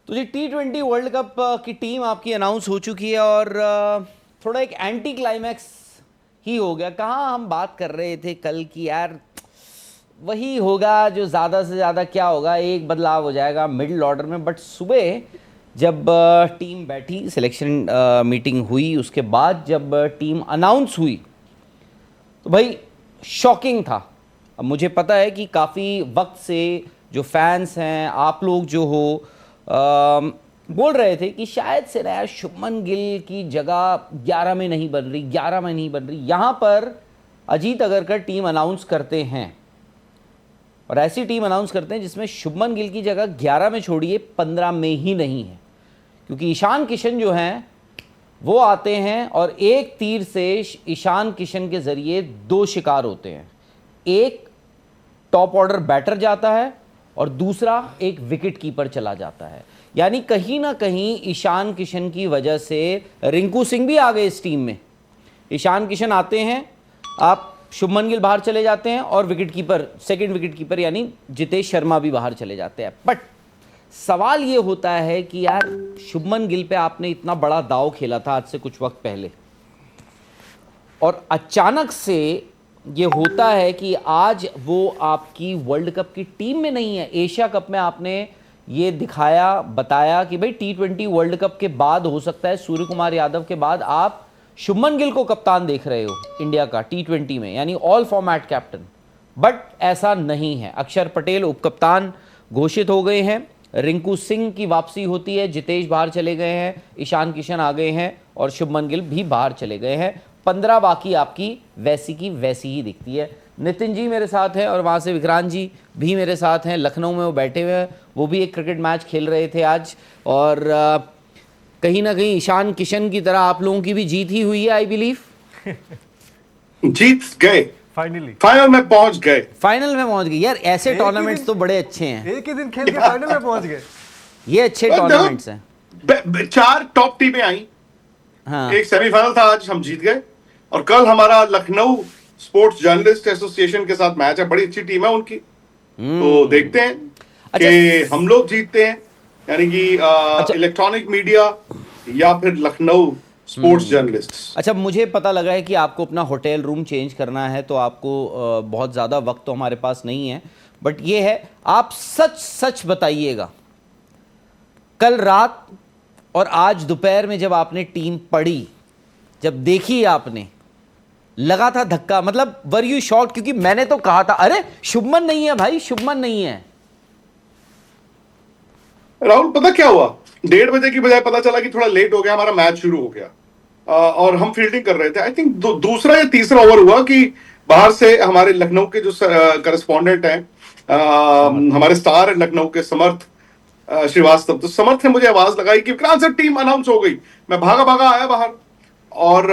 तो जी T20 world cup की team आपकी अनाउंस हो चुकी है और थोड़ा एक एंटी क्लाइमैक्स ही हो गया। कहाँ हम बात कर रहे थे कल की यार, वही होगा जो ज़्यादा से ज़्यादा क्या होगा, एक बदलाव हो जाएगा मिडिल ऑर्डर में। बट सुबह जब टीम बैठी, सिलेक्शन मीटिंग हुई, उसके बाद जब टीम अनाउंस हुई तो भाई शॉकिंग था। अब मुझे पता है कि काफ़ी वक्त से जो फैंस हैं, आप लोग जो हो, बोल रहे थे कि शायद से ना यार शुभमन गिल की जगह 11 में नहीं बन रही, 11 में नहीं बन रही। यहाँ पर अजीत अगरकर टीम अनाउंस करते हैं और ऐसी टीम अनाउंस करते हैं जिसमें शुभमन गिल की जगह 11 में छोड़िए 15 में ही नहीं है, क्योंकि ईशान किशन जो हैं वो आते हैं और एक तीर से ईशान किशन के ज़रिए दो शिकार होते हैं। एक टॉप ऑर्डर बैटर जाता है और दूसरा एक विकेट कीपर चला जाता है। यानी कहीं ना कहीं ईशान किशन की वजह से रिंकू सिंह भी आ गए इस टीम में। ईशान किशन आते हैं, आप शुभमन गिल बाहर चले जाते हैं और wicket keeper, second wicket keeper यानी जितेश शर्मा भी बाहर चले जाते हैं। बट सवाल ये होता है कि यार शुभमन गिल पे आपने इतना बड़ा दांव खेला था आज से कुछ वक्त पहले, और अचानक से ये होता है कि आज वो आपकी वर्ल्ड कप की टीम में नहीं है। एशिया कप में आपने ये दिखाया, बताया कि भाई T20 वर्ल्ड कप के बाद हो सकता है सूर्य कुमार यादव के बाद आप शुभमन गिल को कप्तान देख रहे हो इंडिया का T20 में, यानी ऑल फॉर्मेट कैप्टन। बट ऐसा नहीं है। अक्षर पटेल उपकप्तान घोषित हो गए हैं, रिंकू सिंह की वापसी होती है, जितेश बाहर चले गए हैं, ईशान किशन आ गए हैं और शुभमन गिल भी बाहर चले गए हैं। 15 बाकी आपकी वैसी की वैसी ही दिखती है। नितिन जी मेरे साथ हैं और वहाँ से विक्रांत जी भी मेरे साथ हैं, लखनऊ में वो बैठे हुए हैं, वो भी एक क्रिकेट मैच खेल रहे थे आज। और कहीं ना कहीं ईशान किशन की तरह आप लोगों की भी जीत ही हुई है, आई बिलीव। जीत गए, फाइनली फाइनल में पहुंच गए। फाइनल में पहुंच गए यार। ऐसे टूर्नामेंट्स तो बड़े अच्छे हैं, एक ही दिन खेल के फाइनल में पहुंच गए। ये अच्छे टूर्नामेंट्स हैं। 4 टॉप टीमें आई, हाँ, एक सेमीफाइनल था, आज हम जीत गए। और कल हमारा लखनऊ स्पोर्ट्स जर्नलिस्ट एसोसिएशन के साथ मैच है, बड़ी अच्छी टीम है उनकी। तो देखते हैं कि हम लोग जीतते हैं, यानी कि इलेक्ट्रॉनिक मीडिया या फिर लखनऊ स्पोर्ट्स जर्नलिस्ट। अच्छा, मुझे पता लगा है कि आपको अपना होटल रूम चेंज करना है, तो आपको बहुत ज़्यादा वक्त तो हमारे पास नहीं है। बट ये है, आप सच सच बताइएगा, कल रात और आज दोपहर में जब आपने टीम पढ़ी, जब देखी आपने, लगा था धक्का? मतलब वर यू शॉक्ड? क्योंकि मैंने तो कहा था अरे शुभमन नहीं है भाई, शुभमन नहीं है। राहुल पता क्या हुआ, 1:30 बजे की बजाय पता चला कि थोड़ा लेट हो गया, हमारा मैच शुरू हो गया और हम फील्डिंग कर रहे थे। आई थिंक दूसरा या तीसरा ओवर हुआ कि बाहर से हमारे लखनऊ के जो करस्पॉन्डेंट हैं, हमारे स्टार लखनऊ के समर्थ श्रीवास्तव, तो समर्थ ने मुझे आवाज लगाई कि विक्रांत सर टीम अनाउंस हो गई। मैं भागा भागा आया बाहर, और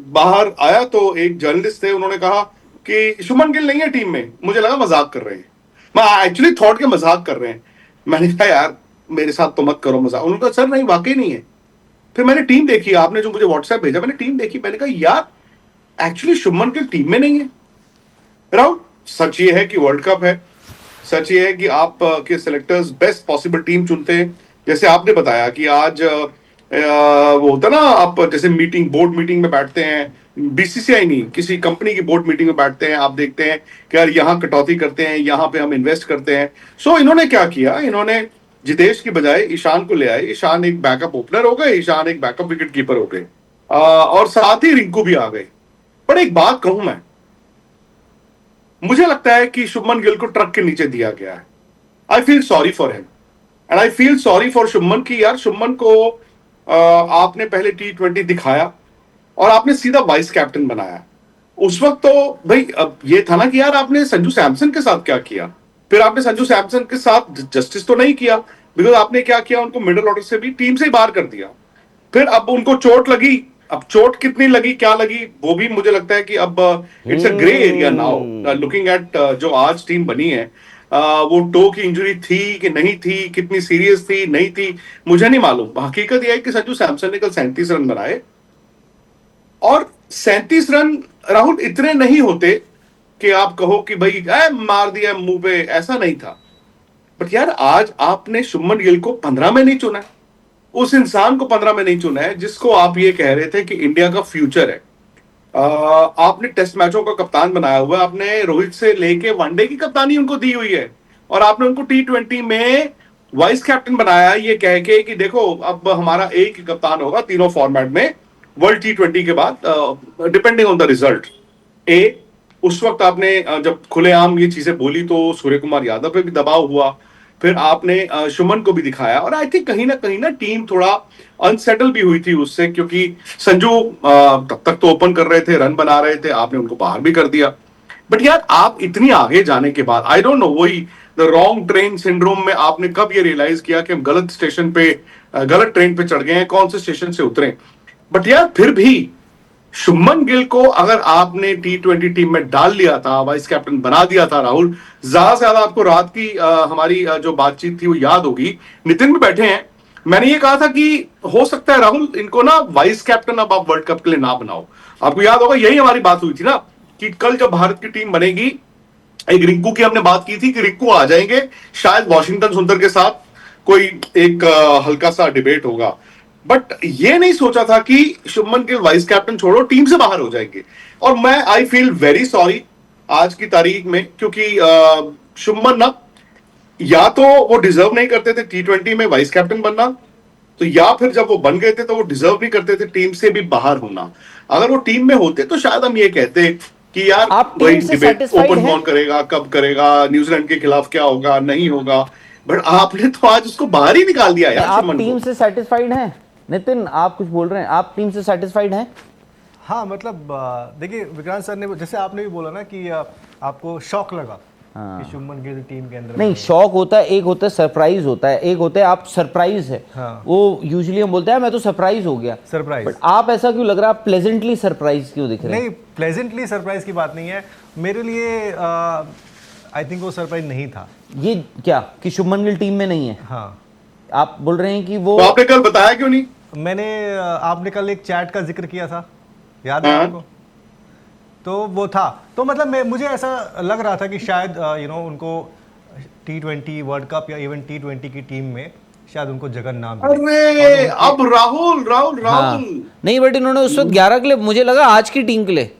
बाहर आया तो एक जर्नलिस्ट थे, उन्होंने कहा कि शुभमन गिल नहीं है टीम में। मुझे लगा मजाक कर रहे हैं, मैं एक्चुअली थॉट के मजाक कर रहे हैं। मैंने कहा यार मेरे साथ तो मत करो मजाक। उन्होंने कहा सर नहीं, वाकई नहीं है। फिर मैंने टीम देखी, आपने जो मुझे व्हाट्सएप भेजा, मैंने टीम देखी, मैंने कहा यार एक्चुअली शुभमन गिल टीम में नहीं है। राहुल सच ये है कि वर्ल्ड कप है, सच ये है कि आप के सिलेक्टर्स बेस्ट पॉसिबल टीम चुनते हैं। जैसे आपने बताया कि आज वो होता ना, आप जैसे मीटिंग, बोर्ड मीटिंग में बैठते हैं, बीसीसीआई नहीं, किसी कंपनी की बोर्ड मीटिंग में बैठते हैं, आप देखते हैं कि यार यहाँ कटौती करते हैं, यहाँ पे हम इन्वेस्ट करते हैं। सो इन्होंने क्या किया, इन्होंने जितेश की बजाय ईशान को ले आए। ईशान एक बैकअप ओपनर हो गए, ईशान एक बैकअप विकेट कीपर हो गए, और साथ ही रिंकू भी आ गए। पर एक बात कहूं मैं, मुझे लगता है कि शुभमन गिल को ट्रक के नीचे दिया गया है। I feel sorry for him and I feel sorry for Shubman की यार शुभमन को आपने पहले T20 दिखाया और आपने सीधा वाइस कैप्टन बनाया। उस वक्त तो भाई अब ये था ना कि यार आपने संजू सैमसन के साथ क्या किया, फिर आपने संजू सैमसन के साथ जस्टिस तो नहीं किया, बिकॉज आपने क्या किया, उनको मिडिल ऑर्डर से भी, टीम से ही बाहर कर दिया। फिर अब उनको चोट लगी, अब चोट कितनी लगी, क्या लगी, वो भी मुझे लगता है कि अब it's a grey area now, looking at जो आज टीम बनी है। वो टो की इंजरी थी कि नहीं थी, कितनी सीरियस थी नहीं थी, मुझे नहीं मालूम। हकीकत यह है कि संजू सैमसन ने कल 37 रन बनाए, और 37 रन राहुल इतने नहीं होते कि आप कहो कि भाई मार दिया मुंह पे, ऐसा नहीं था। बट यार आज आपने शुभमन गिल को 15 में नहीं चुना है, उस इंसान को 15 में नहीं चुना है जिसको आप ये कह रहे थे कि इंडिया का फ्यूचर है। आपने टेस्ट मैचों का कप्तान बनाया हुआ है, आपने रोहित से लेके वनडे की कप्तानी उनको दी हुई है, और आपने उनको T20 में वाइस कैप्टन बनाया ये कह के कि देखो अब हमारा एक ही कप्तान होगा तीनों फॉर्मेट में वर्ल्ड T20 के बाद, डिपेंडिंग ऑन द रिजल्ट। उस वक्त आपने जब खुलेआम ये चीजें बोली तो सूर्य कुमार यादव पे भी दबाव हुआ, फिर आपने शुभमन को भी दिखाया, और आई थिंक कहीं ना टीम थोड़ा अनसेटल भी हुई थी उससे, क्योंकि संजू तब तक तो ओपन कर रहे थे, रन बना रहे थे, आपने उनको बाहर भी कर दिया। बट यार आप इतनी आगे जाने के बाद आई डोंट नो, वही द रॉन्ग ट्रेन सिंड्रोम में आपने कब ये रियलाइज किया कि हम गलत स्टेशन पे, गलत ट्रेन पे चढ़ गए हैं, कौन से स्टेशन से उतरे। बट यार फिर भी शुभमन गिल को अगर आपने T20 टीम में डाल लिया था, वाइस कैप्टन बना दिया था राहुल, ज्यादा से ज्यादा आपको रात की हमारी जो बातचीत थी वो याद होगी, नितिन भी बैठे हैं, मैंने ये कहा था कि हो सकता है राहुल इनको ना वाइस कैप्टन अब आप वर्ल्ड कप के लिए ना बनाओ। आपको याद होगा यही हमारी बात हुई थी ना, कि कल जब भारत की टीम बनेगी, एक रिंकू की हमने बात की थी कि रिंकू आ जाएंगे, शायद वॉशिंगटन सुंदर के साथ कोई एक हल्का सा डिबेट होगा, बट ये नहीं सोचा था कि शुभमन गिल वाइस कैप्टन छोड़ो टीम से बाहर हो जाएंगे। और मैं आई फील वेरी सॉरी आज की तारीख में, क्योंकि शुभमन ना या तो वो डिजर्व नहीं करते थे T20 में वाइस कैप्टन बनना, तो या फिर जब वो बन गए थे तो वो डिजर्व नहीं करते थे टीम से भी बाहर होना। अगर वो टीम में होते तो शायद हम ये कहते कि यार वही डिबेट ओपन कौन करेगा, कब करेगा, न्यूजीलैंड के खिलाफ क्या होगा, नहीं होगा, बट आपने तो आज उसको बाहर ही निकाल दिया यार। आप टीम से सेटिस्फाइड हैं नितिन? आप कुछ बोल रहे हैं, आप टीम से सेटिस्फाइड हैं? हाँ मतलब देखिए विक्रांत सर ने जैसे आपने भी बोला ना कि आपको शौक लगा कि शुभमन गिल टीम के अंदर नहीं, शौक होता है, एक होता है सरप्राइज होता है, एक होता है आप सरप्राइज है। हाँ। वो यूजुअली हम बोलते हैं मैं तो सरप्राइज हो गया, सरप्राइज। बट आप ऐसा क्यों लग रहा है, आप प्लेजेंटली सरप्राइज क्यों दिख रहे हैं? नहीं, प्लेजेंटली सरप्राइज की बात नहीं है मेरे लिए, आई थिंक वो सरप्राइज नहीं था। ये क्या कि शुभमन गिल टीम में नहीं है? हाँ, आप बोल रहे हैं कि वो तो आपने कल बताया क्यों नहीं? मैंने आपने कल एक चैट का जिक्र किया था, याद है आपको? तो वो था, तो मतलब मुझे ऐसा लग रहा था कि शायद उनको T20 वर्ल्ड कप या इवन T20 की टीम में शायद उनको जगह ना मिले। अरे अब राहुल हाँ। नहीं, बट इन्होंने उस वक्त 11 के लिए, मुझे लगा आज की टीम के लिए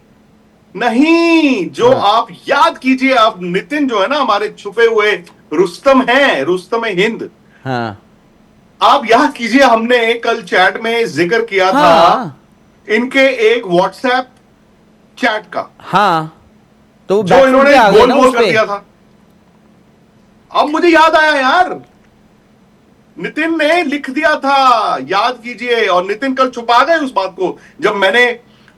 नहीं, जो आप याद कीजिए, आप नितिन जो है ना हमारे छुपे हुए रुस्तम है, रुस्तम हिंद। हाँ आप याद कीजिए हमने कल चैट में जिक्र किया था इनके एक व्हाट्सएप चैट का, हाँ, तो जो इन्होंने गोल कर दिया था। अब मुझे याद आया यार, नितिन ने लिख दिया था, याद कीजिए, और नितिन कल छुपा गए उस बात को जब मैंने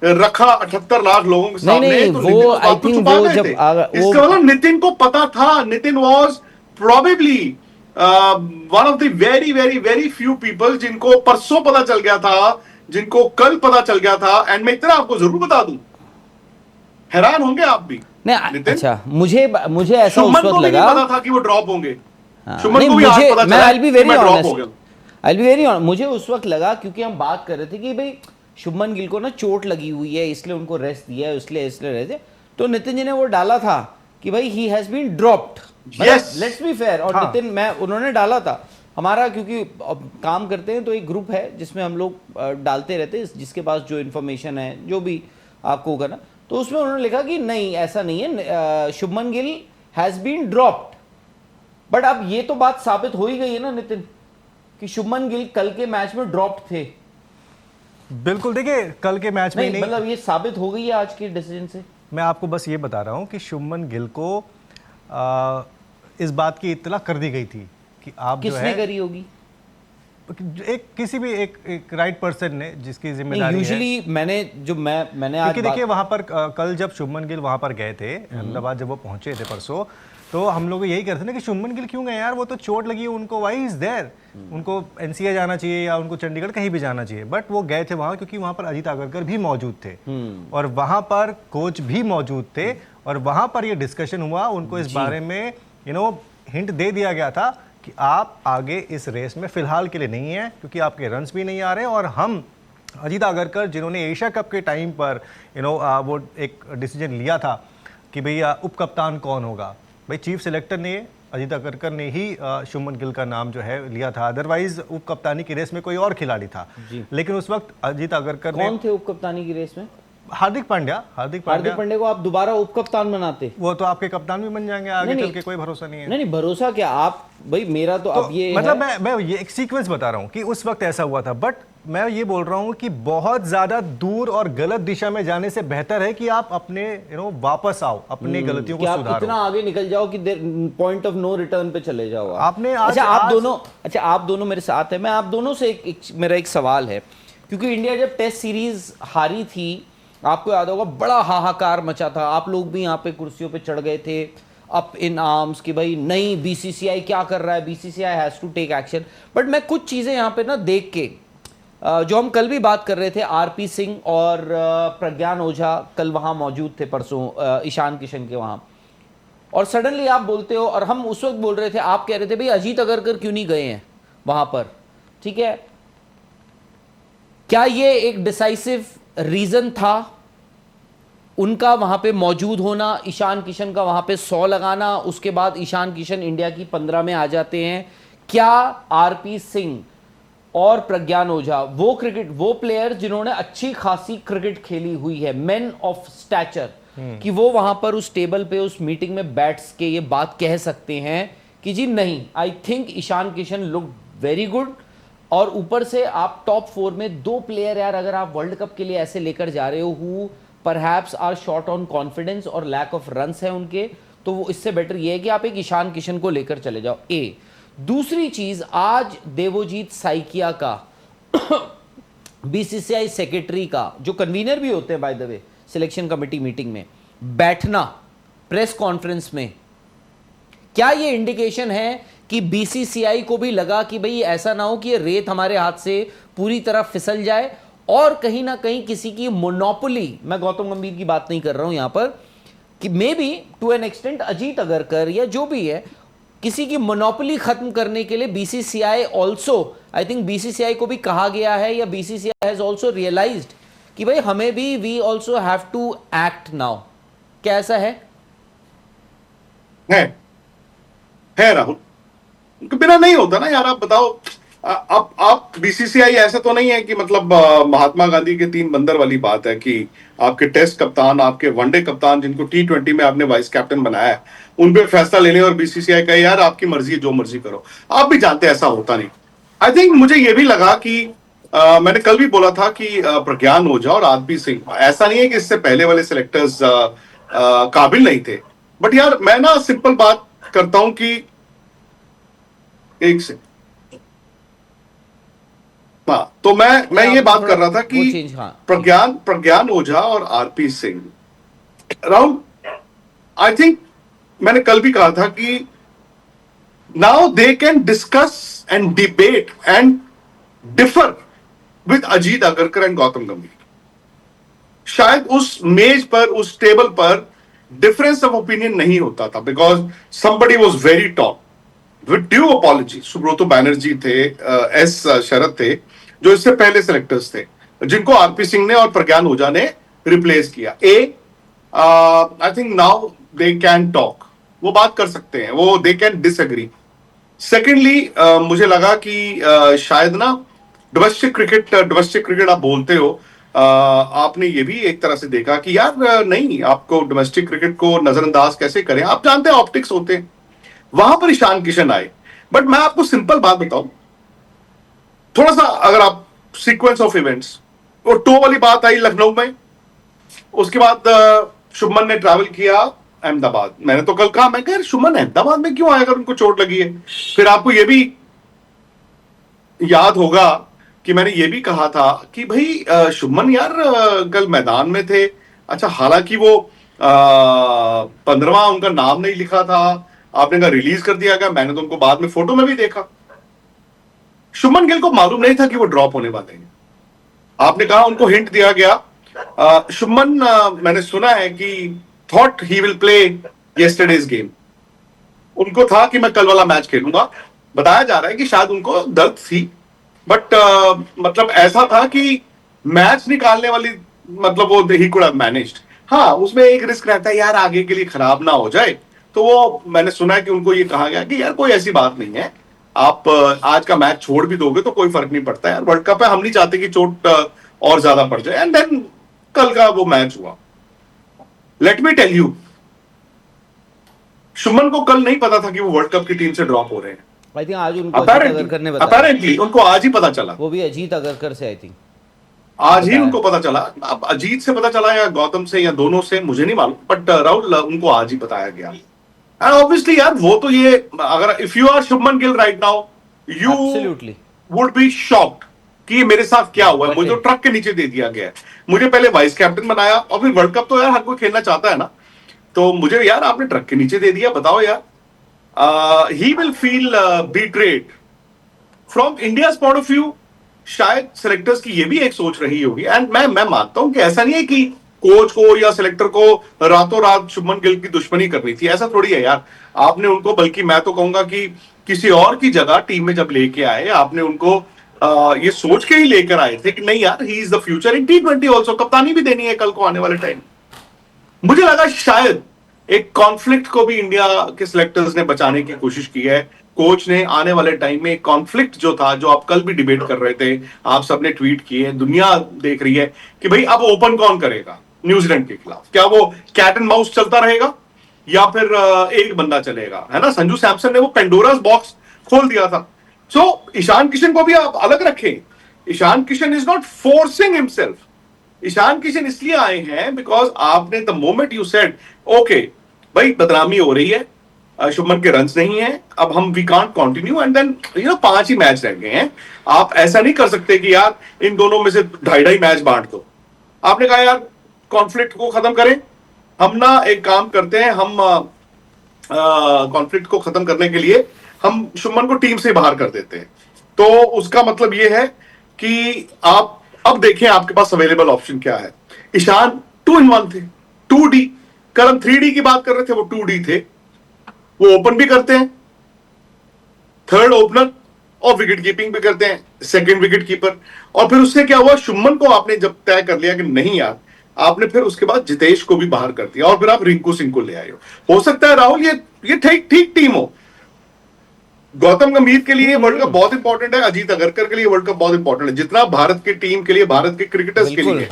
रखा 78 लाख लोगों के सामने। नहीं, तो वो आई थिंक वो जब इसका मतलब नितिन को पता था, Nitin was probably one of the very very very few people जिनको परसों पता चल गया था, जिनको कल पता चल गया था। एंड मैं इतना आपको जरूर बता दूं, हैरान होंगे आप भी। नहीं, अच्छा, मुझे ऐसा उस वक्त लगा, पता था कि वो ड्रॉप होंगे। शुभमन को भी आज पता चला, I'll be very honest, मुझे उस वक्त लगा, क्योंकि हम बात कर रहे थे कि भाई शुभमन गिल को ना चोट लगी हुई है, इसलिए उनको रेस्ट दिया है, इसलिए रहते, तो नितिन जी ने वो डाला था कि भाई ही has been dropped. Let's be fair. और नितिन उन्होंने डाला था हमारा, क्योंकि काम करते हैं तो एक ग्रुप है जिसमें हम लोग डालते रहते हैं, जिसके पास जो इन्फॉर्मेशन है, जो भी आपको होगा ना, तो उसमें उन्होंने लिखा कि नहीं ऐसा नहीं है, Shubman Gill has been dropped. But अब ये तो बात साबित हो ही गई है ना नितिन, कि शुभमन गिल कल के मैच में ड्रॉप्ड थे। बिल्कुल, देखिए कल के मैच में नहीं, मतलब ये साबित हो गई है आज के डिसीजन से। मैं आपको बस ये बता रहा हूं कि शुभमन गिल को इस बात की इत्तला कर दी गई थी कि आप जो है, किसने करी होगी? एक किसी भी एक राइट पर्सन ने, जिसकी जिम्मेदारी है। यूजुअली मैंने आज, क्योंकि देखिए वहां पर कल जब शुभमन गिल वहां पर गए थे अहमदाबाद, जब वो पहुंचे थे परसों, तो हम लोग यही कहते थे ना कि शुभमन गिल क्यों गए यार, वो तो चोट लगी है उनको, वाई इज देयर, उनको NCA जाना चाहिए या उनको चंडीगढ़ कहीं भी जाना चाहिए। बट वो गए थे वहां क्योंकि वहां पर अजीत आगरकर भी मौजूद थे और वहां पर कोच भी मौजूद थे, और वहां पर ये डिस्कशन हुआ, उनको इस बारे में हिंट दे दिया गया था कि आप आगे इस रेस में फिलहाल के लिए नहीं है, क्योंकि आपके रन्स भी नहीं आ रहे। और हम अजीत आगरकर, जिन्होंने एशिया कप के टाइम पर वो एक डिसीजन लिया था कि भैया उप कप्तान कौन होगा, भाई चीफ सेलेक्टर ने अजीत अगरकर ने ही शुभमन गिल का नाम जो है लिया था, अदरवाइज उप कप्तानी की रेस में कोई और खिलाड़ी था। लेकिन उस वक्त अजीत अगरकर कौन थे उप कप्तानी की रेस में? हार्दिक पांड्या। हार्दिक पांड्या को आप दोबारा उप कप्तान बनाते? वो तो आपके कप्तान भी बन जाएंगे आगे चल के, कोई भरोसा नहीं है। नहीं भरोसा क्या, आप भाई मेरा तो अब ये मतलब मैं ये एक सीक्वेंस बता रहा हूँ कि उस वक्त ऐसा हुआ था, बट मैं ये बोल रहा हूँ कि बहुत ज्यादा दूर और गलत दिशा में जाने से बेहतर है कि आप अपने वापस आओ, अपनी गलतियों को सुधारो, इतना आगे निकल जाओ कि पॉइंट ऑफ नो रिटर्न पे चले जाओ आपने। आप दोनों मेरे साथ है। मैं आप दोनों से मेरा एक सवाल है, क्योंकि इंडिया जब टेस्ट सीरीज हारी थी, आपको याद होगा बड़ा हाहाकार मचा था, आप लोग भी यहाँ पे कुर्सियों पे चढ़ गए थे अप इन आर्म्स कि भाई नहीं बीसीसीआई क्या कर रहा है, BCCI has to take action. But मैं कुछ चीज़ें यहाँ पे ना देख के, जो हम कल भी बात कर रहे थे, आरपी सिंह और प्रज्ञान ओझा कल वहाँ मौजूद थे परसों ईशान किशन के वहाँ, और सडनली आप बोलते हो, और हम उस वक्त बोल रहे थे, आप कह रहे थे भाई अजीत अगरकर क्यों नहीं गए हैं वहाँ पर, ठीक है। क्या ये एक डिसाइसिव रीजन था उनका वहां पे मौजूद होना, ईशान किशन का वहां पे 100 लगाना, उसके बाद ईशान किशन इंडिया की 15 में आ जाते हैं? क्या आरपी सिंह और प्रज्ञान ओझा वो प्लेयर जिन्होंने अच्छी खासी क्रिकेट खेली हुई है, मेन ऑफ स्टैचर, कि वो वहां पर उस टेबल पे उस मीटिंग में बैठ के ये बात कह सकते हैं कि जी नहीं, I think Ishan Kishan look very good, और ऊपर से आप टॉप 4 में 2 प्लेयर यार अगर आप वर्ल्ड कप के लिए ऐसे लेकर जा रहे हो perhaps are short on confidence और लैक ऑफ रन्स है उनके, तो वो इससे बेटर ये है कि आप एक ईशान किशन को लेकर चले जाओ। दूसरी चीज, आज देवोजीत साइकिया का बीसीसीआई सेक्रेटरी का, जो कन्वीनर भी होते हैं by the way selection committee meeting में, बैठना प्रेस कॉन्फ्रेंस में, क्या ये इंडिकेशन है कि बीसीसीआई को भी लगा कि भाई ऐसा ना हो कि ये रेत हमारे हाथ से पूरी तरह फिसल जाए, और कहीं ना कहीं किसी की मोनोपोली, मैं गौतम गंभीर की बात नहीं कर रहा हूं यहां पर, कि maybe to an extent Ajit Agarkar या जो भी है, किसी की मोनोपोली खत्म करने के लिए BCCI also, I think BCCI को भी कहा गया है, या बीसीसीआई हैज ऑल्सो रियलाइज्ड कि भाई हमें भी we also have to act now. क्या ऐसा है राहुल? बिना नहीं होता ना यार, आप बताओ। आप बीसीसीआई ऐसा तो नहीं है कि मतलब महात्मा गांधी के 3 बंदर वाली बात है कि आपके टेस्ट कप्तान, आपके वनडे कप्तान जिनको T20 में आपने वाइस कैप्टन बनाया है, उन पे फैसला ले लें और बीसीसीआई कहे यार आपकी मर्जी है, जो मर्जी करो। आप भी जानते हैं ऐसा होता नहीं। आई थिंक मुझे ये भी लगा कि मैंने कल भी बोला था कि प्रज्ञान ओझा और आरपी सिंह, ऐसा नहीं है कि इससे पहले वाले सिलेक्टर्स काबिल नहीं थे, बट यार मैं ना सिंपल बात करता हूं कि एक से तो मैं ये बात कर रहा था कि प्रज्ञान ओझा और RP Singh, Rahul, I think मैंने कल भी कहा था कि now they can discuss and debate and differ with Ajit Agarkar and Gautam गंभीर। शायद उस मेज पर, उस टेबल पर डिफरेंस ऑफ ओपिनियन नहीं होता था, because somebody was very top, with due apology. Subroto Banerjee थे, एस शरद थे, जो इससे पहले सिलेक्टर्स थे, जिनको आरपी सिंह ने और प्रज्ञान ओझा ने रिप्लेस किया। I think now they can talk, वो बात कर सकते हैं, वो दे कैन डिसएग्री। सेकेंडली मुझे लगा कि शायद ना डोमेस्टिक क्रिकेट आप बोलते हो, आपने ये भी एक तरह से देखा कि यार नहीं, आपको डोमेस्टिक क्रिकेट को नजरअंदाज कैसे करें, आप जानते हैं ऑप्टिक्स होते हैं। वहां पर ईशान किशन आए, बट मैं आपको सिंपल बात बताऊं, थोड़ा सा अगर आप सीक्वेंस ऑफ इवेंट्स, वो टो वाली बात आई लखनऊ में, उसके बाद शुभमन ने ट्रैवल किया अहमदाबाद। मैंने तो कल कहा, मैं कह शुभमन अहमदाबाद में क्यों आया अगर उनको चोट लगी है? फिर आपको यह भी याद होगा कि मैंने ये भी कहा था कि भाई शुभमन यार कल मैदान में थे। अच्छा, हालांकि वो 15वां उनका नाम नहीं लिखा था, आपने कहा रिलीज कर दिया गया, मैंने तो उनको बाद में फोटो में भी देखा। शुभमन गिल को मालूम नहीं था कि वो ड्रॉप होने वाले हैं, आपने कहा उनको हिंट दिया गया। शुभमन मैंने सुना है कि thought he will play yesterday's game, उनको था कि मैं कल वाला मैच खेलूंगा। बताया जा रहा है कि शायद उनको दर्द थी, बट मतलब ऐसा था कि मैच निकालने वाली, मतलब वो ही कुड हैव मैनेज्ड। हाँ, उसमें एक रिस्क रहता है यार, आगे के लिए खराब ना हो जाए, तो वो मैंने सुना है कि उनको ये कहा गया कि यार कोई ऐसी बात नहीं है, आप आज का मैच छोड़ भी दोगे तो कोई फर्क नहीं पड़ता यार, वर्ल्ड कप है, हम नहीं चाहते कि चोट और ज्यादा पड़ जाए। एंड देन कल का वो मैच हुआ। Let me tell you, Shubman को कल नहीं पता था कि वो वर्ल्ड कप की टीम से ड्रॉप हो रहे हैं। आई थिंक आज उनको अजीत अगरकर ने बताया, अपेरेंटली उनको आज ही पता चला, वो भी अजीत अगरकर से आई थिंक आज ही उनको पता चला। अब अजीत से पता चला या गौतम से या दोनों से मुझे नहीं मालूम, बट राहुल उनको आज ही बताया गया। एंड ऑब्वियसली यार वो तो ये, अगर if you are Shubman Gill right now, you absolutely would be shocked कि ये मेरे साथ क्या हुआ है, मुझे तो ट्रक के नीचे दे दिया गया है, मुझे पहले वाइस कैप्टन बनाया और फिर वर्ल्ड कप तो यार हर कोई खेलना चाहता है ना, तो मुझे यार आपने ट्रक के नीचे दे दिया, बताओ यार। He will feel betrayed from India point of view. शायद सिलेक्टर्स की ये भी एक सोच रही होगी, एंड मैं मानता हूं कि ऐसा नहीं है कि कोच को या सिलेक्टर को रातों रात शुभमन गिल की दुश्मनी करनी थी, ऐसा थोड़ी है यार। आपने उनको, बल्कि मैं तो कहूंगा कि किसी और की जगह टीम में जब लेके आए, आपने उनको ये सोच के ही लेकर आए थे कि नहीं यार, he is the future in T20 also, कप्तानी भी देनी है कल को आने वाले टाइम। मुझे लगा शायद एक कॉन्फ्लिक्ट को भी इंडिया के सिलेक्टर्स ने बचाने की कोशिश की है। कोच ने आने वाले टाइम में कॉन्फ्लिक्ट जो था, जो आप कल भी डिबेट कर रहे थे, आप सबने ट्वीट किए, दुनिया देख रही है कि भाई अब ओपन कौन करेगा न्यूजीलैंड के खिलाफ, क्या वो कैट एंड माउस चलता रहेगा या फिर एक बंदा चलेगा, है ना। संजू सैमसन ने वो पेंडोरास बॉक्स खोल दिया था। सो ईशान किशन को भी आप अलग रखें। Ishan Kishan is not forcing himself, Ishan Kishan इसलिए आए हैं बिकॉज आपने the moment you said okay भाई बदनामी हो रही है, शुभमन के रन्स नहीं है, अब हम we can't continue, and then 5 ही मैच रह गए हैं, आप ऐसा नहीं कर सकते कि यार इन दोनों में से 2.5 मैच बांट दो। आपने कहा यार कॉन्फ्लिक्ट को खत्म करें, हम ना एक काम करते हैं, हम कॉन्फ्लिक्ट को खत्म करने के लिए हम शुभमन को टीम से बाहर कर देते हैं। तो उसका मतलब ये है कि आप अब देखें आपके पास अवेलेबल ऑप्शन क्या है। ईशान 2 in 1 थे, 2D, कल हम 3D की बात कर रहे थे, वो 2D थे, वो ओपन भी करते हैं, थर्ड ओपनर, और विकेट कीपिंग भी करते हैं, सेकंड विकेट कीपर। और फिर उससे क्या हुआ, शुभमन को आपने जब तय कर लिया कि नहीं यार, आपने फिर उसके बाद जितेश को भी बाहर कर दिया और फिर आप रिंकू सिंह को ले आए हो सकता है राहुल ये ठीक टीम हो। गौतम गंभीर के लिए वर्ल्ड कप बहुत इंपॉर्टेंट है, अजीत अगरकर के लिए वर्ल्ड कप बहुत इंपॉर्टेंट है, जितना भारत की टीम के लिए, भारत के क्रिकेटर्स के लिए,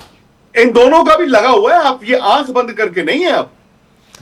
इन दोनों का भी लगा हुआ है। आप ये आंख बंद करके नहीं है आप।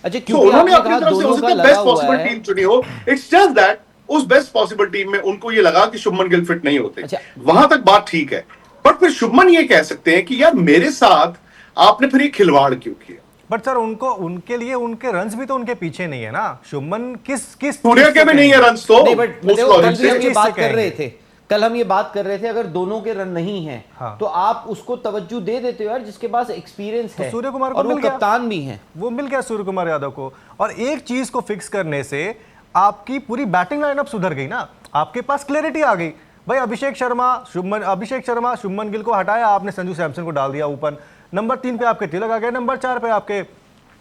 अच्छा, क्योंकि उन्होंने आपने अपनी कहा तरफ से हो दोनों सकता का है लगा बेस्ट हुआ पॉसिबल है। टीम चुनी हो, इट्स जस्ट दैट उस बेस्ट पॉसिबल टीम में उनको ये लगा कि शुभमन गिल फिट नहीं होते। अच्छा। वहां तक बात ठीक है, बट फिर शुभमन ये कह सकते हैं कि यार मेरे साथ आपने फिर ये खिलवाड़ क्यों किया। बट सर उनको, उनके लिए उनके रन्स भी तो उनके पीछे नहीं है ना। शुभमन किस सूर्या के भी नहीं है रन्स तो नहीं, बट उस देखो, कल लॉजिक भी हम से। ये बात कर कहेंगे? रहे थे, कल हम ये बात कर रहे थे, अगर दोनों के रन नहीं हैं हाँ। तो आप उसको तवज्जो दे देते हो यार जिसके पास एक्सपीरियंस है, सूर्य कुमार को और वो मिल गया। कप्तान भी हैं। वो मिल गया सूर्य कुमार यादव को, और एक चीज को फिक्स करने से आपकी पूरी बैटिंग लाइनअप सुधर गई ना। आपके पास क्लैरिटी आ गई भाई। अभिषेक शर्मा शुभमन गिल को हटाया आपने, संजू सैमसन को डाल दिया ऊपर, नंबर 3 पे आपके तिलक आ गए, नंबर 4 पे आपके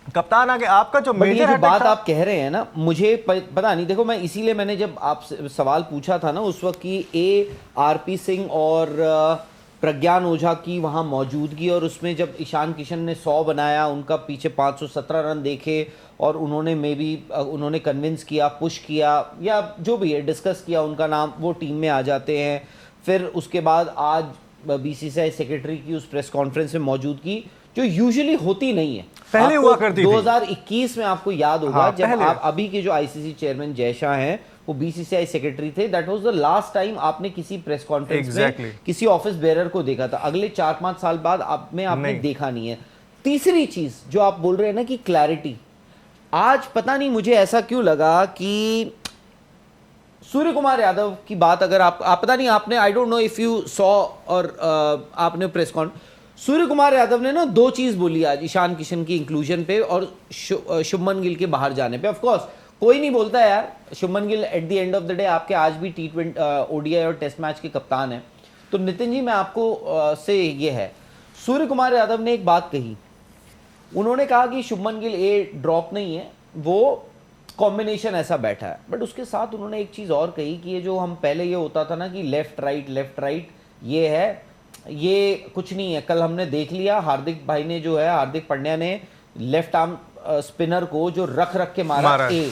कप्तान आ गए। आपका जो बट ये मेजर जो बात आप कह रहे हैं ना, मुझे पता नहीं, देखो मैं इसीलिए मैंने जब आप सवाल पूछा था ना उस वक्त कि आरपी सिंह और प्रज्ञान ओझा की वहाँ मौजूदगी, और उसमें जब ईशान किशन ने 100 बनाया, उनका पीछे 517 रन देखे, और उन्होंने उन्होंने कन्विंस किया, पुश किया, या जो भी है डिस्कस किया, उनका नाम वो टीम में आ जाते हैं। फिर उसके बाद आज बीसीसीआई सेक्रेटरी की उस प्रेस कॉन्फ्रेंस में मौजूदगी जो यूजुअली होती नहीं है, पहले हुआ करती थी। 2021 में आपको याद होगा, हाँ, जब आप अभी के जो आईसीसी चेयरमैन जयशाह हैं वो बीसीसीआई सेक्रेटरी थे, that was the last time आपने किसी प्रेस कॉन्फ्रेंस में किसी ऑफिस बेरर को देखा था। अगले 4-5 साल बाद आपने देखा नहीं है। तीसरी चीज जो आप बोल रहे हैं ना कि क्लैरिटी, आज पता नहीं मुझे ऐसा क्यों लगा कि सूर्य कुमार यादव की बात, अगर आप पता नहीं आपने, I don't know if you saw और आपने प्रेस कॉन्फ्रेंस, सूर्य कुमार यादव ने ना 2 चीज बोली आज ईशान किशन की इंक्लूजन पे और शुभमन गिल के बाहर जाने पे। ऑफ कोर्स कोई नहीं बोलता यार, Shubman Gill at the end of the day आपके आज भी T20 ओडीआई और टेस्ट मैच के कप्तान हैं। तो नितिन जी, मैं आपको से ये है, सूर्य कुमार यादव ने एक बात कही, उन्होंने कहा कि शुभमन गिल ड्रॉप नहीं है, वो कॉम्बिनेशन ऐसा बैठा है। बट उसके साथ उन्होंने एक चीज़ और कही कि ये जो हम पहले ये होता था ना कि लेफ्ट राइट ये है, ये कुछ नहीं है। कल हमने देख लिया, हार्दिक पांड्या ने लेफ्ट आर्म स्पिनर को जो रख के मारा ए,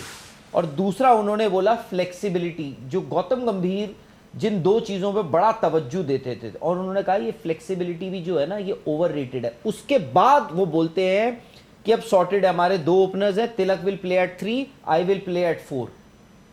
और दूसरा उन्होंने बोला फ्लेक्सिबिलिटी, जो गौतम गंभीर जिन दो चीजों पे बड़ा तवज्जो देते थे, और उन्होंने कहा ये फ्लेक्सिबिलिटी भी जो है ना ये ओवररेटेड है। उसके बाद वो बोलते हैं कि अब सॉर्टेड है, हमारे दो ओपनर्स हैं, Tilak will play at 3, I will play at 4।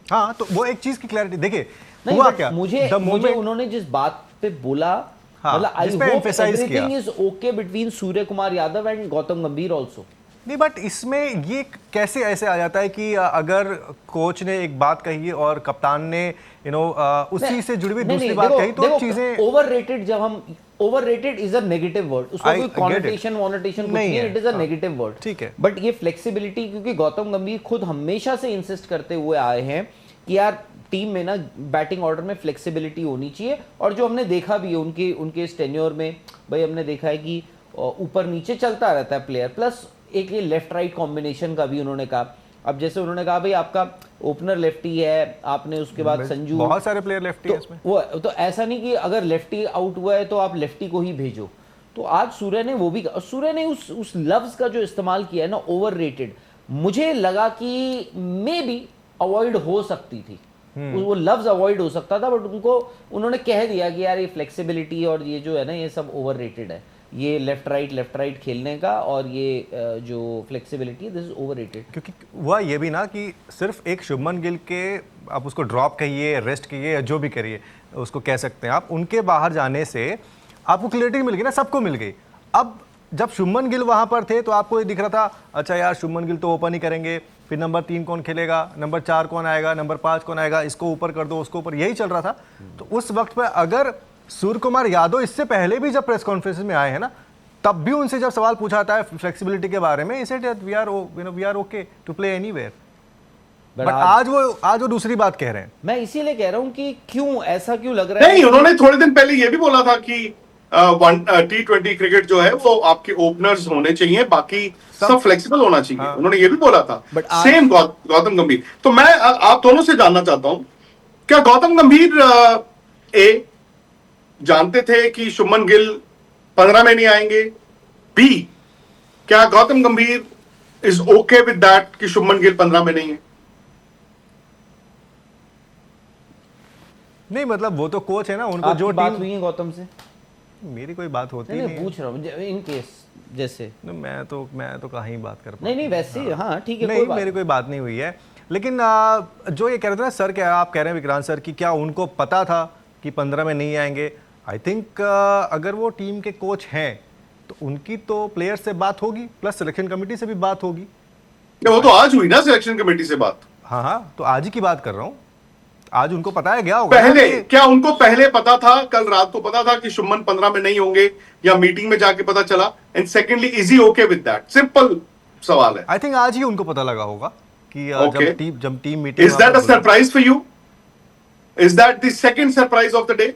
हाँ, तो वो एक चीज की क्लैरिटी देखिए नहीं, हुआ क्या, मुझे उन्होंने जिस बात पे बोला, मतलब I hope everything is okay between Surya Kumar Yadav and Gautam गंभीर आल्सो। नहीं, बट इसमें ये कैसे ऐसे आ जाता है कि अगर कोच ने एक बात कही और कप्तान ने उसी से जुड़ी हुई दूसरी बात कही, तो चीजें ओवररेटेड, जब हम overrated is a negative word, उसका कोई कॉनोटेशन वॉनोटेशन कुछ नहीं है, it is a negative word, ठीक है। बट ये फ्लेक्सिबिलिटी, क्योंकि गौतम गंभीर खुद हमेशा से इंसिस्ट करते हुए आए हैं कि यार टीम में ना बैटिंग ऑर्डर में फ्लेक्सिबिलिटी होनी चाहिए, और जो हमने देखा भी है उनके इस टेन्योर में, भाई हमने देखा है कि ऊपर नीचे चलता रहता है प्लेयर, प्लस एक ये लेफ्ट राइट कॉम्बिनेशन का भी उन्होंने कहा। अब जैसे उन्होंने कहा भाई आपका ओपनर लेफ्टी है, आपने उसके बाद संजू, बहुत सारे प्लेयर लेफ्टी है इसमें, वो तो ऐसा नहीं कि अगर लेफ्टी आउट हुआ है तो आप लेफ्टी को ही भेजो। तो आज सूर्य ने वो भी, सूर्य ने उस लफ्ज का जो इस्तेमाल किया है ना ओवररेटेड, मुझे लगा कि मे बी अवॉइड हो सकती थी, वो लफ्ज अवॉइड हो सकता था, बट उन्होंने कह दिया कि यार ये फ्लेक्सिबिलिटी और ये जो है ना ये सब ओवररेटेड है, ये लेफ्ट राइट खेलने का, और ये जो फ्लेक्सिबिलिटी दिस इज ओवररेटेड। क्योंकि हुआ ये भी ना कि सिर्फ एक शुभमन गिल के, आप उसको ड्रॉप कहिए, रेस्ट कहिए, या जो भी करिए उसको कह सकते हैं आप, उनके बाहर जाने से आपको क्लियरिटी मिल गई ना, सबको मिल गई। अब जब शुभमन गिल वहाँ पर थे तो आपको ये दिख रहा था अच्छा यार शुभमन गिल तो ओपन ही करेंगे, फिर नंबर 3 कौन खेलेगा, नंबर 4 कौन आएगा, नंबर 5 कौन आएगा, इसको ऊपर कर दो, उसको ऊपर, यही चल रहा था। तो उस वक्त पर अगर सूर्य कुमार यादव इससे पहले भी जब प्रेस कॉन्फ्रेंस में आए हैं ना, तब भी उनसे जब सवाल पूछा जाता है फ्लेक्सिबिलिटी के बारे में, इसे we are okay to play anywhere, but आज वो दूसरी बात कह रहे हैं। मैं इसीलिए कह रहा हूं कि क्यों ऐसा क्यों लग रहा है। नहीं, उन्होंने थोड़े दिन पहले ये भी बोला था कि T20 क्रिकेट जो है वो आपके ओपनर्स होने चाहिए, बाकी सब फ्लेक्सिबल होना चाहिए। हाँ। उन्होंने ये भी बोला था, सेम गौतम गंभीर। तो मैं आप दोनों से जानना चाहता हूं, क्या गौतम गंभीर ए जानते थे कि शुभमन गिल 15 में नहीं आएंगे? बी, क्या गौतम गंभीर इज ओके विद दैट कि शुभमन गिल 15 में नहीं है? नहीं, मतलब वो तो कोच है ना, उनको जो बात हुई है गौतम से, मेरी कोई बात होती नहीं, पूछ रहा हूँ इन केस जैसे। मैं तो कहीं बात कर पाऊँ। नहीं वैसे हाँ ठीक है, नहीं मेरी कोई बात नहीं हुई है। लेकिन जो ये कह रहे थे ना सर, क्या आप कह रहे हैं विक्रांत सर कि क्या उनको पता था कि 15 में नहीं आएंगे? आई थिंक अगर वो टीम के कोच हैं तो उनकी तो प्लेयर से बात होगी, प्लस सिलेक्शन कमेटी से भी बात होगी। वो तो आज हुई ना सिलेक्शन कमेटी से बात। हाँ, तो आज ही की बात कर रहा हूँ। आज उनको पता है, गया होगा पहले, क्या उनको पहले पता था, कल रात को पता था कि शुभमन 15 में नहीं होंगे, या मीटिंग में जाके पता चला? And secondly, is he okay with that? Simple सवाल है। आई थिंक आज ही उनको पता लगा होगा कि जब team meeting. Is that a surprise for you? Is that the second surprise of the day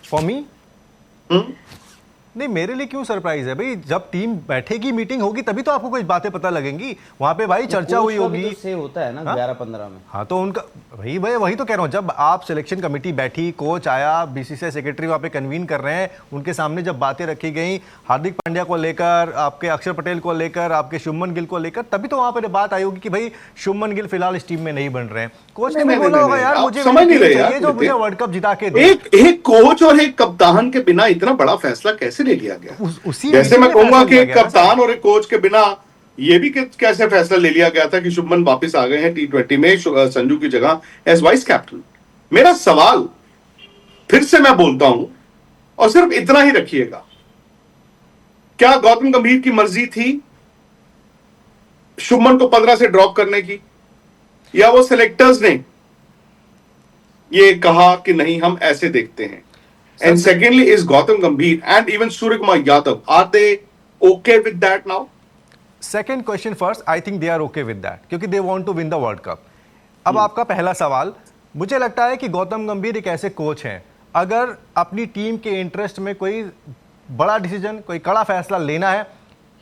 for me? नहीं, मेरे लिए क्यों सरप्राइज है भाई? जब टीम बैठेगी, मीटिंग होगी, तभी तो आपको कुछ बातें पता लगेंगी। वहां पे भाई चर्चा हुई होगी, तो से होता है ना 11-15 में। हाँ, तो उनका वही तो कह रहा हूँ, जब आप सिलेक्शन कमेटी बैठी, कोच आया, बीसीसीआई सेक्रेटरी वहां पे कन्वीन कर रहे हैं, उनके सामने जब बातें रखी गई हार्दिक पांड्या को लेकर, आपके अक्षर पटेल को लेकर, आपके शुभमन गिल को लेकर, तभी तो वहां पर बात आई होगी कि भाई शुभमन गिल फिलहाल इस टीम में नहीं बन रहे हैं। कोच ने बोला होगा यार मुझे समझ नहीं रहे जो मुझे वर्ल्ड कप जिता के दे। एक कोच और एक कप्तान के बिना इतना बड़ा फैसला कैसे ले लिया गया? जैसे मैं कहूंगा कि एक कप्तान और एक कोच के बिना ये भी कैसे फैसला ले लिया गया था कि शुभमन वापस आ गए हैं T20 में संजू की जगह एज वाइस कैप्टन। मेरा सवाल फिर से मैं बोलता हूं, और सिर्फ इतना ही रखिएगा, क्या गौतम गंभीर की मर्जी थी शुभमन को 15 से ड्रॉप करने की, या वो सिलेक्टर्स ने ये कहा कि नहीं हम ऐसे देखते हैं? And secondly, is Gautam Gambhir and even Surya Kumar Yadav, are they okay with that now? Second question first, I think they are okay with that, क्योंकि they want to win the World Cup. अब आपका पहला सवाल, मुझे लगता है कि गौतम गंभीर एक ऐसे कोच हैं, अगर अपनी टीम के इंटरेस्ट में कोई बड़ा डिसीजन, कोई कड़ा फैसला लेना है,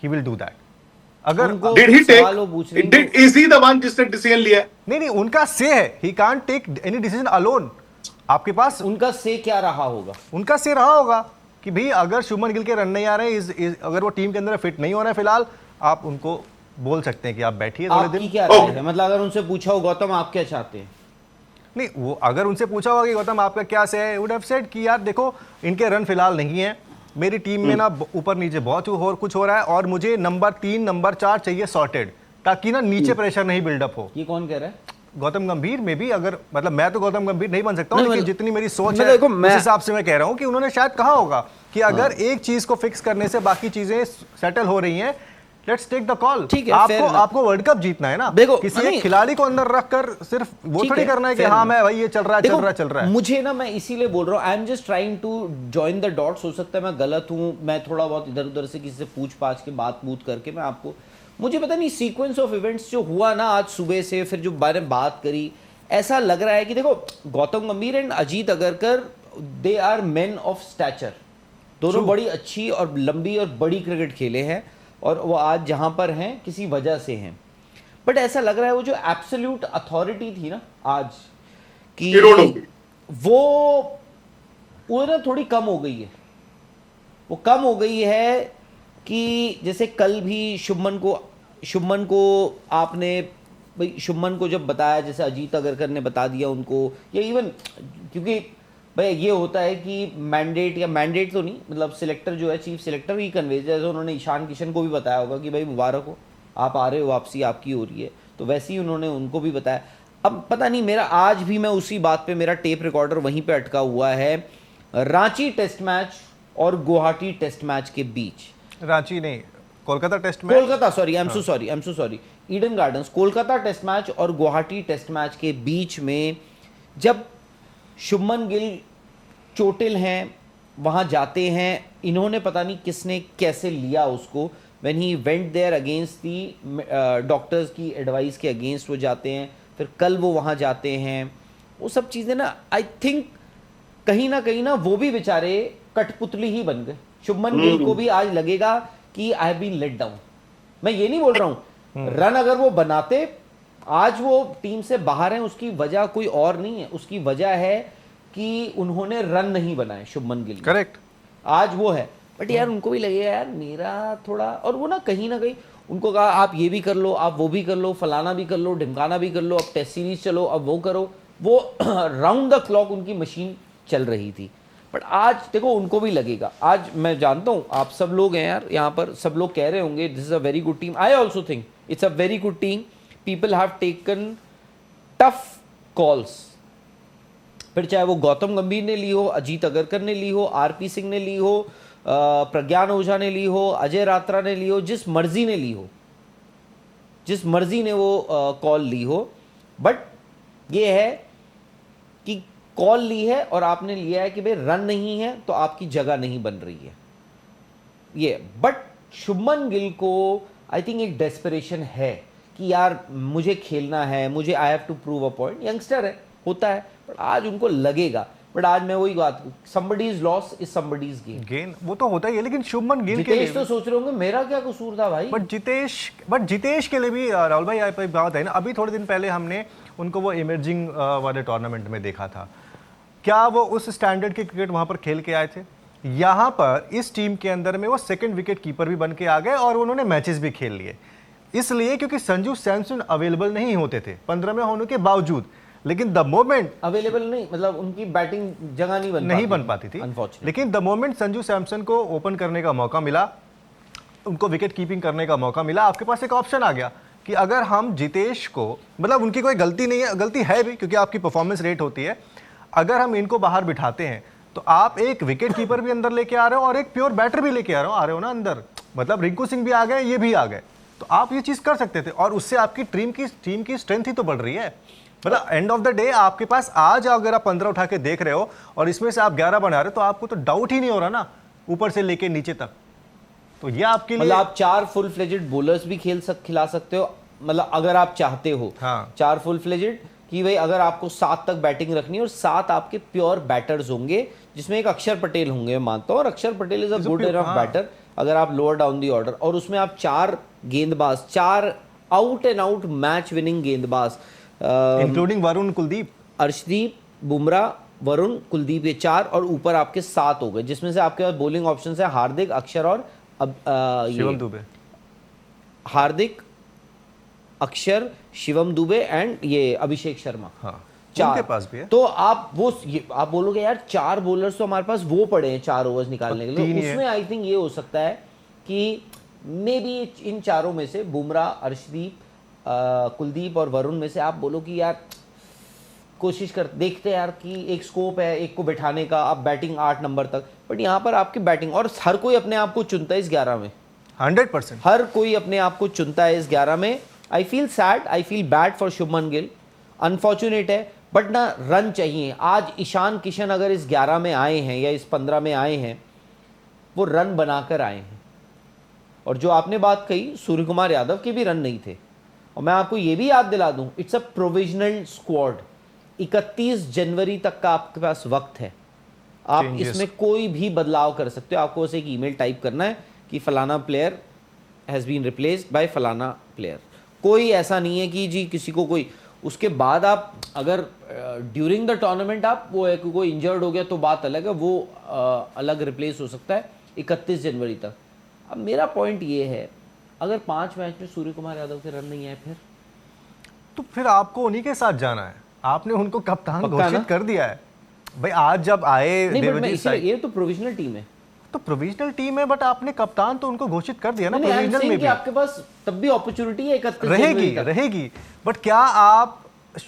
he will do that. अगर did he take, is he the one जिसने डिसीजन लिया? नहीं, उनका से है, he can't take any decision alone. आपके पास उनका से क्या रहा होगा? उनका से रहा होगा कि भाई अगर शुभमन गिल के रन नहीं आ रहे हैं, अगर वो टीम के अंदर फिट नहीं हो रहे हैं फिलहाल, आप उनको बोल सकते हैं कि आप बैठिए थोड़े आपकी दिन। क्या राय है? मतलब अगर उनसे पूछा हो गौतम आप क्या चाहते हैं? नहीं, वो अगर उनसे पूछा होगा कि गौतम आपका क्या से है, वुड हैव सेड कि यार देखो इनके रन फिलहाल नहीं है, मेरी टीम में ना ऊपर नीचे बहुत और कुछ हो रहा है और मुझे नंबर 3 नंबर 4 चाहिए सॉर्टेड, ताकि ना नीचे प्रेशर नहीं बिल्डअप हो। ये कौन कह रहा है? गौतम गंभीर में भी, अगर मतलब मैं तो गौतम गंभीर नहीं बन सकता हूँ, नहीं, लेकिन मतलब- जितनी मेरी सोच मतलब है देखो, उस हिसाब से मैं कह रहा हूँ कि उन्होंने शायद कहा होगा कि अगर एक चीज को फिक्स करने से बाकी चीजें सेटल हो रही हैं, लेट्स टेक द कॉल। ठीक है, fair आपको enough। आपको वर्ल्ड कप जीतना है ना, देखो, किसी नहीं- एक खिलाड़ी को अंदर रखकर सिर्फ वो ठीक थोड़ी है, करना है कि fair हाँ enough। मैं भाई ये चल रहा है देखो, चल रहा है। मुझे ना, मैं इसीलिए बोल रहा हूँ, I am just trying to join the dots. हो सकता है मैं गलत हूँ, मैं थोड़ा बहुत इधर उधर से किसी से पूछ पाछ के बात बूत करके मैं आपको, मुझे पता नहीं सीक्वेंस ऑफ इवेंट्स जो हुआ ना आज सुबह से, फिर जो बारे में बात करी, ऐसा लग रहा है कि देखो Gautam Gambhir and Ajit Agarkar, they are men of stature. दोनों बड़ी अच्छी और लंबी और बड़ी क्रिकेट खेले हैं और वो आज जहां पर हैं किसी वजह से हैं। बट ऐसा लग रहा है वो जो एब्सोल्यूट अथॉरिटी थी ना आज की, वो ना थोड़ी कम हो गई है। वो कम हो गई है कि जैसे कल भी शुभमन को आपने भाई, शुभमन को जब बताया, जैसे अजीत अगरकर ने बता दिया उनको, या इवन क्योंकि भाई ये होता है कि मैंडेट, या मैंडेट तो नहीं, मतलब सिलेक्टर जो है, चीफ सिलेक्टर ही कन्वे, जैसे उन्होंने ईशान किशन को भी बताया होगा कि भाई मुबारक हो, आप आ रहे हो, वापसी आपकी हो रही है, तो वैसे ही उन्होंने उनको भी बताया। अब पता नहीं, मेरा आज भी मैं उसी बात पे, मेरा टेप रिकॉर्डर वहीं पे अटका हुआ है, रांची टेस्ट मैच और गुवाहाटी टेस्ट मैच के बीच। रांची नहीं, Kolkata test match, Kolkata, sorry, I am so sorry, Eden Gardens, Kolkata test match और गुवाहाटी टेस्ट मैच के बीच में जब शुभमन गिल चोटिल हैं, वहां जाते हैं, इन्होंने पता नहीं किसने कैसे लिया उसको, when he went there against the doctors की एडवाइस के अगेंस्ट वो जाते हैं, फिर कल वो वहां जाते हैं, वो सब चीज़ें ना, आई थिंक कहीं ना वो भी बेचारे कठपुतली ही बन गए। शुभमन गिल को भी आज लगेगा कि I have been let down. मैं ये नहीं बोल रहा हूं रन अगर वो बनाते, आज वो टीम से बाहर हैं, उसकी वजह कोई और नहीं है, उसकी वजह है कि उन्होंने रन नहीं बनाए शुभमन गिल। करेक्ट, आज वो है। बट यार उनको भी लगेगा यार मेरा थोड़ा, और वो ना कहीं उनको कहा आप ये भी कर लो, आप वो भी कर लो, फलाना भी कर लो, ढिमकाना भी कर लो, अब टेस्ट सीरीज चलो, अब वो करो, वो राउंड द क्लॉक उनकी मशीन चल रही थी। बट आज देखो उनको भी लगेगा, आज मैं जानता हूँ आप सब लोग हैं यार यहाँ पर, सब लोग कह रहे होंगे this is a very good team, I also think it's a very good team, people have taken tough calls, फिर चाहे वो गौतम गंभीर ने ली हो, अजीत अगरकर ने ली हो, आरपी सिंह ने ली हो, प्रज्ञान ओझा ने ली हो, अजय रात्रा ने ली हो, जिस मर्जी ने ली हो, जिस मर्जी ने वो कॉल ली हो, बट ये है कि कॉल ली है और आपने लिया है कि भाई रन नहीं है तो आपकी जगह नहीं बन रही है ये। बट शुभमन गिल को आई थिंक एक डेस्परेशन है कि यार मुझे खेलना है, मुझे I have to prove a point, youngster है, होता है, बट आज उनको लगेगा। बट आज मैं वही बात, somebody's loss is somebody's gain। Gain वो तो होता ही है, लेकिन शुभमन गिल के जितेश लिए तो सोच रहे होंगे मेरा क्या कसूर था भाई। बट जितेश के लिए भी राहुल भाई आप बात है ना, अभी थोड़े दिन पहले हमने उनको वो इमर्जिंग वाले टूर्नामेंट में देखा था, क्या वो उस स्टैंडर्ड के क्रिकेट वहां पर खेल के आए थे? यहाँ पर इस टीम के अंदर में वो सेकंड विकेट कीपर भी बन के आ गए और उन्होंने मैचेस भी खेल लिए, इसलिए क्योंकि संजू सैमसन अवेलेबल नहीं होते थे 15 में होने के बावजूद, लेकिन द मोमेंट अवेलेबल नहीं, मतलब उनकी बैटिंग जगह नहीं बन पाती थी, अनफॉर्चुनेटली। लेकिन द मोमेंट संजू सैमसन को ओपन करने का मौका मिला, उनको विकेट कीपिंग करने का मौका मिला, आपके पास एक ऑप्शन आ गया कि अगर हम जितेश को, मतलब उनकी कोई गलती नहीं है, गलती है भी क्योंकि आपकी परफॉर्मेंस रेट होती है, अगर हम इनको बाहर बिठाते हैं तो आप एक विकेट कीपर भी अंदर लेके आ रहे हो और एक प्योर बैटर भी लेके आ रहे हो ना अंदर, मतलब रिंकू सिंह भी आ गए, ये भी आ गए, तो आप ये चीज कर सकते थे और उससे आपकी टीम की स्ट्रेंथ ही तो बढ़ रही है। मतलब एंड ऑफ द डे आपके पास आज अगर आप 15 उठा के देख रहे हो और इसमें से आप 11 बना रहे हो, तो आपको तो डाउट ही नहीं हो रहा ना ऊपर से लेके नीचे तक, तो ये आपके लिए, मतलब आप 4 फुल फ्लेजेड बॉलर्स भी खिला सकते हो, मतलब अगर आप चाहते हो। हाँ। 4 फुल फ्लेजेड कि भाई अगर आपको 7 तक बैटिंग रखनी है और 7 आपके प्योर बैटर्स होंगे, जिसमें एक अक्षर पटेल होंगे, मैं मानता हूँ, और Axar Patel is a good enough batter अगर आप लोअर डाउन दी ऑर्डर, और उसमें आप 4 गेंदबाज, 4 out and out match winning गेंदबाज, इंक्लूडिंग वरुण, कुलदीप, अर्शदीप, बुमराह, वरुण, कुलदीप, ये 4 और ऊपर आपके 7 हो गए, जिसमें से आपके पास बॉलिंग ऑप्शन है हार्दिक, अक्षर और शिवम दुबे, हार्दिक, अक्षर, शिवम दुबे एंड ये अभिषेक शर्मा। हाँ, चार उनके पास भी है। तो आप आप बोलोगे यार 4 बॉलर्स तो हमारे पास वो पड़े हैं 4 ओवर्स निकालने के लिए, उसमें आई थिंक ये हो सकता है कि मे बी इन चारों में से बुमराह, अर्शदीप, कुलदीप और वरुण में से आप बोलो कि यार कोशिश कर देखते यार कि एक स्कोप है एक को बिठाने का, आप बैटिंग 8 नंबर तक, बट यहाँ पर आपकी बैटिंग, और हर कोई अपने आप को चुनता है इस 11 में, 100%। हर कोई अपने आप को चुनता है इस 11 में। I feel sad, I feel bad for Shubman Gill, unfortunate है, बट ना रन चाहिए। आज ईशान किशन अगर इस 11 में आए हैं या इस 15 में आए हैं, वो रन बनाकर आए हैं। और जो आपने बात कही, सूर्य कुमार यादव के भी रन नहीं थे, और मैं आपको ये भी याद दिला दूं, इट्स अ प्रोविजनल स्क्वाड, 31 जनवरी तक का आपके पास वक्त है, आप इसमें कोई भी बदलाव कर सकते हो। आपको उसे एक ईमेल टाइप करना है कि फलाना player has been replaced by फलाना प्लेयर। कोई ऐसा नहीं है कि जी किसी को कोई, उसके बाद आप अगर ड्यूरिंग द टूर्नामेंट आप वो है कि कोई इंजर्ड हो गया तो बात अलग है, वो अलग रिप्लेस हो सकता है 31 जनवरी तक। अब मेरा पॉइंट ये है, अगर 5 मैच में सूर्य कुमार यादव के रन नहीं आए फिर आपको उन्हीं के साथ जाना है। आपने उनको कप्तान पक्का ना? घोषित कर दिया है भाई। आज जब आए नहीं, बट मैं देवजीत इसलिए, साई, ये तो प्रोविजनल टीम है, तो प्रोविजनल टीम है, बट आपने कप्तान तो उनको घोषित कर दिया ना नहीं, I'm प्रोविजनल saying में कि भी। आपके पास तब भी अपॉर्चुनिटी है 31 जनवरी रहेगी तक। रहेगी, बट क्या आप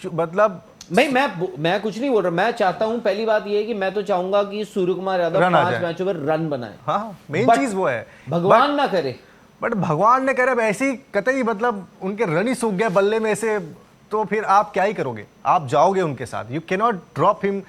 मतलब भाई मैं कुछ नहीं बोल रहा, मैं चाहता हूं, पहली बात ये है कि मैं तो चाहूंगा कि सूर्य कुमार यादव रन आ 5 जाए। मैचों में रन बनाए। हाँ, मेन But चीज वो है। भगवान ना करे, बट भगवान ने करे ऐसे ही कतई, मतलब उनके रन ही सूख गए बल्ले में से, तो फिर आप क्या ही करोगे? आप जाओगे उनके साथ। यू कैनॉट ड्रॉप हिम,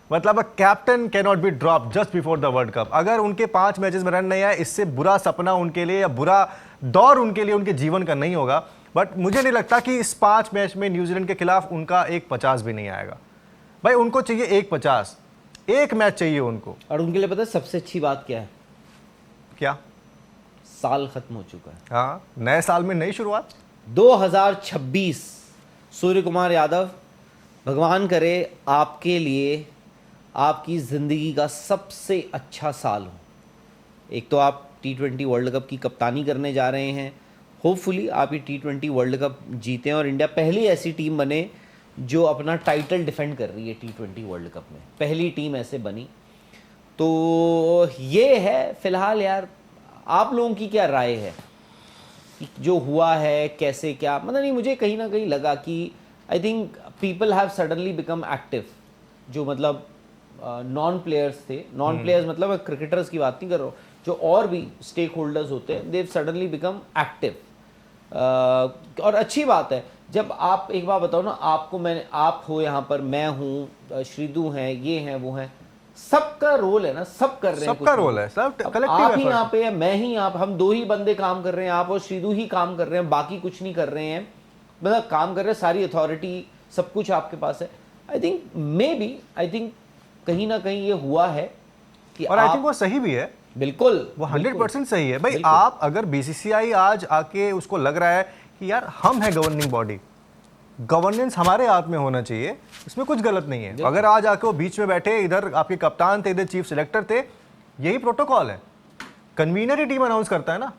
मतलब a captain cannot be drop just before the world cup. अगर उनके 5 मैचेस में रन नहीं आए, इससे बुरा सपना उनके लिए या बुरा दौर उनके लिए उनके जीवन का नहीं होगा। बट मुझे नहीं लगता कि इस 5 मैच में न्यूजीलैंड के खिलाफ उनका 150 भी नहीं आएगा। भाई उनको चाहिए 150, एक मैच चाहिए उनको। और उनके लिए पता है सबसे अच्छी बात क्या है? क्या? साल खत्म हो चुका है, हाँ, नए साल में नई शुरुआत। 2026। सूर्य कुमार यादव, भगवान करे आपके लिए आपकी ज़िंदगी का सबसे अच्छा साल हो। एक तो आप T20 वर्ल्ड कप की कप्तानी करने जा रहे हैं, होपफुली आप ये T20 वर्ल्ड कप जीतें और इंडिया पहली ऐसी टीम बने जो अपना टाइटल डिफेंड कर रही है T20 वर्ल्ड कप में, पहली टीम ऐसे बनी। तो ये है फिलहाल। यार आप लोगों की क्या राय है कि जो हुआ है कैसे, क्या मतलब? नहीं, मुझे कहीं ना कहीं लगा कि I think people have suddenly become active, जो मतलब नॉन प्लेयर्स थे, नॉन प्लेयर्स मतलब क्रिकेटर्स की बात नहीं कर रहा हूँ, जो और भी स्टेक होल्डर्स होते हैं, दे सडनली बिकम एक्टिव। और अच्छी बात है। जब आप एक बार बताओ ना, आपको मैंने, आप हो यहाँ पर, मैं हूँ, श्रीदू हैं, ये हैं, वो हैं, सबका रोल है ना, सब कर रहे हैं, सबका रोल है, सब कलेक्टिव आप ही एफर्ट। यहाँ पे है, मैं ही यहाँ, हम 2 ही बंदे काम कर रहे हैं, आप और श्रीदू ही काम कर रहे हैं, बाकी कुछ नहीं कर रहे हैं, मतलब काम कर रहे हैं, सारी अथॉरिटी सब कुछ आपके पास है। I think may be, I think कहीं ना कहीं ये हुआ है कि और आई थिंक वो सही भी है। बिल्कुल वो 100% सही है भाई। बिल्कुल। आप अगर बीसीसीआई आज आके उसको लग रहा है कि यार हम है गवर्निंग बॉडी, गवर्नेंस हमारे हाथ में होना चाहिए, इसमें कुछ गलत नहीं है। अगर आज आके वो बीच में बैठे, इधर आपके कप्तान थे, इधर चीफ सिलेक्टर थे, यही प्रोटोकॉल है। कन्वीनर ही टीम अनाउंस करता है ना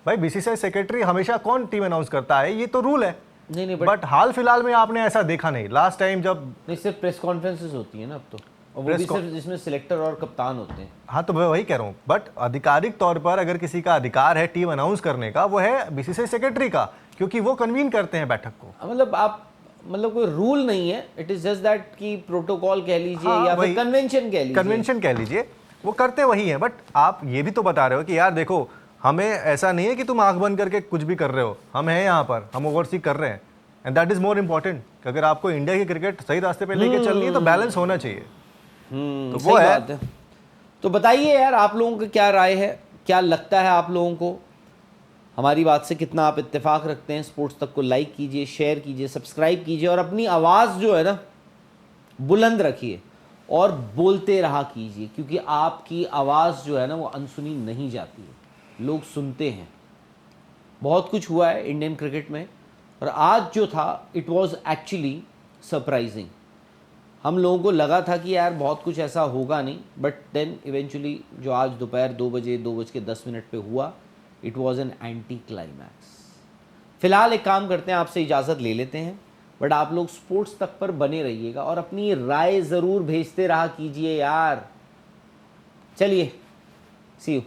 भाई, बीसीसीआई सेक्रेटरी हमेशा कौन टीम अनाउंस करता है, ये तो रूल है। नहीं, बट हाल फिलहाल में आपने ऐसा देखा नहीं। लास्ट टाइम जब, नहीं, सिर्फ प्रेस कॉन्फ्रेंसेस होती है ना अब तो, और वो भी सिर्फ जिसमें सिलेक्टर और कप्तान होते हैं। हाँ तो मैं वही कह रहा हूँ, बट आधिकारिक तौर पर अगर किसी का अधिकार है टीम अनाउंस करने का, वो है बीसीसीआई सेक्रेटरी का, क्योंकि वो कन्वीन करते हैं बैठक को। मतलब आप, मतलब कोई रूल नहीं है, इट इज जस्ट दैट कि प्रोटोकॉल कह लीजिए, हाँ, या वही, फिर कन्वेंशन कह लीजिए। कन्वेंशन कह लीजिए, वो करते वही है। बट आप ये भी तो बता रहे हो कि यार देखो, हमें ऐसा नहीं है कि तुम आंख बंद करके कुछ भी कर रहे हो, हम हैं यहाँ पर, हम ओवरसी कर रहे हैं, and that is more important. अगर आपको इंडिया की क्रिकेट सही रास्ते पे लेके चलनी है तो बैलेंस होना चाहिए। तो सही वो है। बात है। तो बताइए यार, आप लोगों का क्या राय है, क्या लगता है आप लोगों को, हमारी बात से कितना आप इत्तेफाक रखते हैं? स्पोर्ट्स तक को लाइक कीजिए, शेयर कीजिए, सब्सक्राइब कीजिए, और अपनी आवाज़ जो है ना बुलंद रखिए और बोलते रहा कीजिए, क्योंकि आपकी आवाज़ जो है ना वो अनसुनी नहीं जाती है, लोग सुनते हैं। बहुत कुछ हुआ है इंडियन क्रिकेट में, और आज जो था इट वाज एक्चुअली सरप्राइजिंग। हम लोगों को लगा था कि यार बहुत कुछ ऐसा होगा नहीं, बट देन इवेंचुअली जो आज दोपहर 2 बजे 2:10 पे हुआ, it was an anti climax. फिलहाल एक काम करते हैं, आपसे इजाज़त ले लेते हैं, बट आप लोग स्पोर्ट्स तक पर बने रहिएगा और अपनी राय ज़रूर भेजते रहा कीजिए यार। चलिए, सी यू।